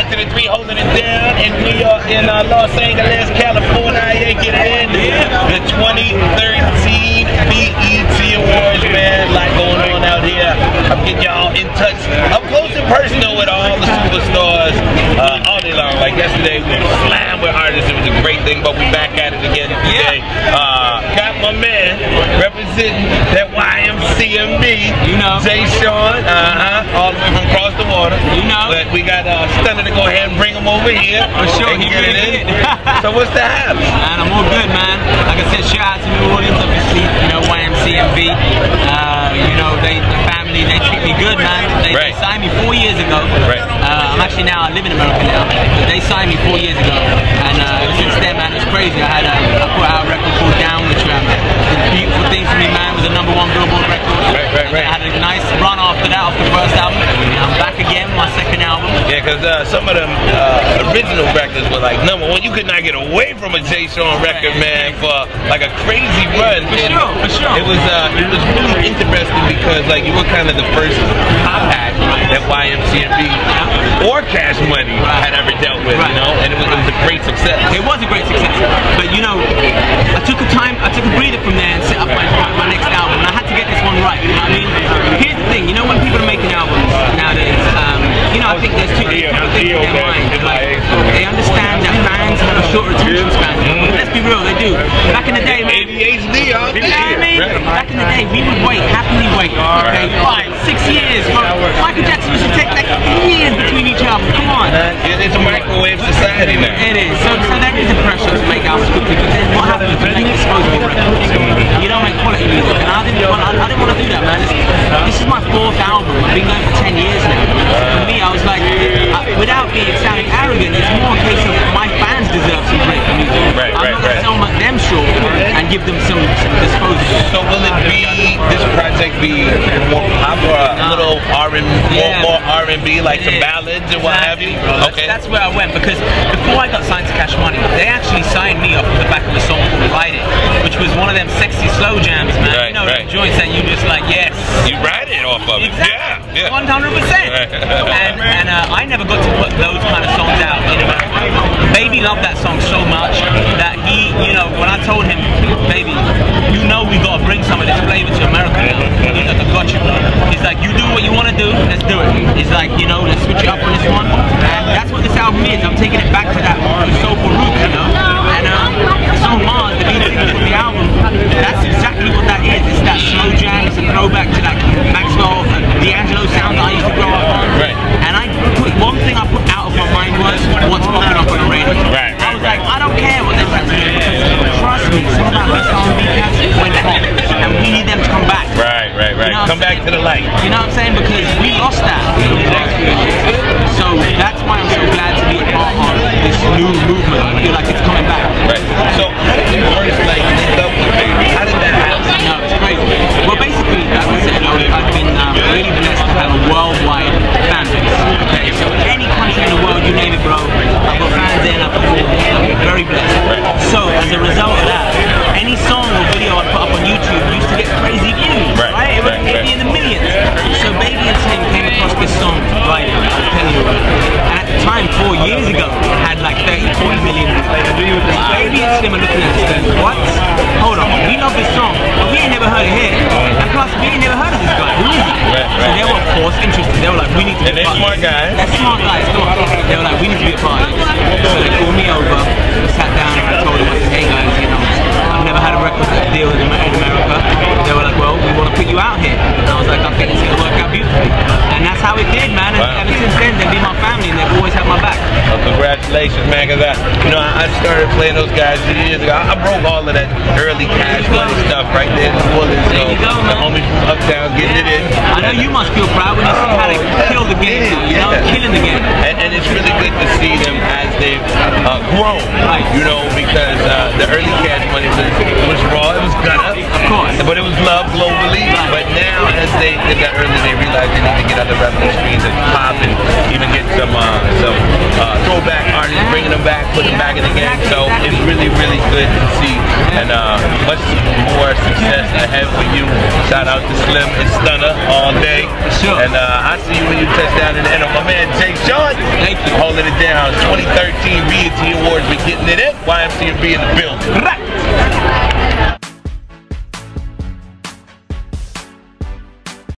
to the 3 holding it down, and we are in Los Angeles, California. Get it in. The 2013 BET Awards, man. Like going on out here. I'm getting y'all in touch up close and personal with all the superstars all day long. Like yesterday, we slammed with artists. It was a great thing, but we back at it again today. Got my man representing that YMCMB, you know, Jay Sean, all the way from across the water. You know, but we got Stunner to go ahead and bring him over here. For sure, he get it in. So what's the haps? Man, I'm all good, man. Like I said, shout out to New Orleans, obviously. You know, YMCMB. You know, the family, they treat me good, man. They signed me 4 years ago. I'm actually I live in America now, but they signed me 4 years ago, and since then, man, it's crazy. I put out a record called Downward Trap. The beautiful thing for me, man, was a #1 Billboard record. I had a nice run after that, after the first album. I'm back again, my second album. Yeah, because some of them original records were like #1. You could not get away from a Jay Sean record, man, for like a crazy run. For sure. It was really interesting because like you were kind of the first pop act that YMCMB or Cash Money had ever dealt with, you know, and it was a great success. It was a great success, but you know, I took a breather from there and set up my next album, and I had to get this one right. You know what I mean? Here's the thing, you know, when people are making albums nowadays, you know, I think there's two things in their mind. Like, they understand that fans have a shorter attention span. Let's be real, they do. Back in the day, ADHD, you know what I mean? Back in the day, we would happily wait, okay, 5, 6 years. Michael Jackson used to take like years between each album. Come on. It's a microwave society now. It is. So there is a pressure to make albums quickly, but then what happens if you make disposable records? You don't make quality music, and I didn't want to do that, man. This is my 4th album. I've been going for 10 years now. For me, I was like, without being sounding arrogant, it's more a case of my fans deserve some great music. I'm not going to sell them short and give them some disposable. So will it be, this project be more pop or a little more R&B, like some ballads and what have you? Okay. That's where I went, because before I got signed to Cash Money, they actually signed me off the back of a song called Ride It, which was one of them sexy slow jams, man. You know, the joints that you just like, yes. You ride it off of it. Exactly. Yeah. 100%. And I never got to put those kind of songs out in America. Baby loved that song so much that he, you know, when I told him, baby, you know we got to bring some of this flavor to America now. He's like, I got you, bro. He's like, you do what you want to do, let's do it. He's like, you know, let's switch it up on this one. And that's what this album is. I'm taking it back to that soulful roots, you know. And the song Mars, the lead single from the album, that's exactly what that is. It's that slow jam. It's a throwback to that Maxwell, D'Angelo sound that I used to grow up on. And one thing I put out of my mind was what's popping up on the radio. I was like, I don't care what they're doing, because trust me, some of our best R&B cats went home, and we need them to come back. Right. You know come back to the light. You know what I'm saying? Because we lost that in the next few years. So that's why I'm so glad to be a part of this new movement. I feel like it's coming back. So first, like, how did that happen? No, it's crazy. Well, basically, like I said, I've been really blessed to have a worldwide fan base. Okay, so any country in the world, you name it, bro, I've got fans in, I've got I'm very blessed. So as a result of that, any song or video I put up on YouTube used to get crazy views, right? It would be in the millions. So Baby and Slim came across this song, Ride It, I was telling you about it. And at the time, 4 years ago, it had like 30, 40 million. Baby and Slim are looking at this going, what? Hold on, we love this song, but we ain't never heard it here. And plus, we ain't never heard of this guy. Who is he? So they were, of course, interested. They were like, we need to be a part of this. They're smart guys, come on. They were like, we need to be a part of this. So they called me over, we sat down, and I told them, hey guys, you know, I've never had a record deal in America. They were like, well, we want to put you out here. And I was like, I think it's going to work out beautifully. And that's how it did, man. And ever since then, they've been my family, and they've always had my back. Well, congratulations, man, because I started playing those guys 2 years ago. I broke all of that early Cash Money stuff right there in New Orleans. There you go, man. The homies from Uptown getting it in. I know you must feel proud when you see how they kill the game, you know, killing the game. And it's really good to see them as they've grown, you know, because the early Cash Money was raw, it was gunna, of course, but it was loved globally. But now, as they got early, they realized they need to get other revenue streams and pop and even get some throwback artists, bringing them back, putting them back in the game. So it's really, really good to see, and much more success ahead for you. Shout out to Slim and Stunner all day. sure. And I see you when you touch down in the end. My man Jay Sean, Thank you. holding it down. 2013 BET Awards, we getting it in. YMCMB in the building. Right.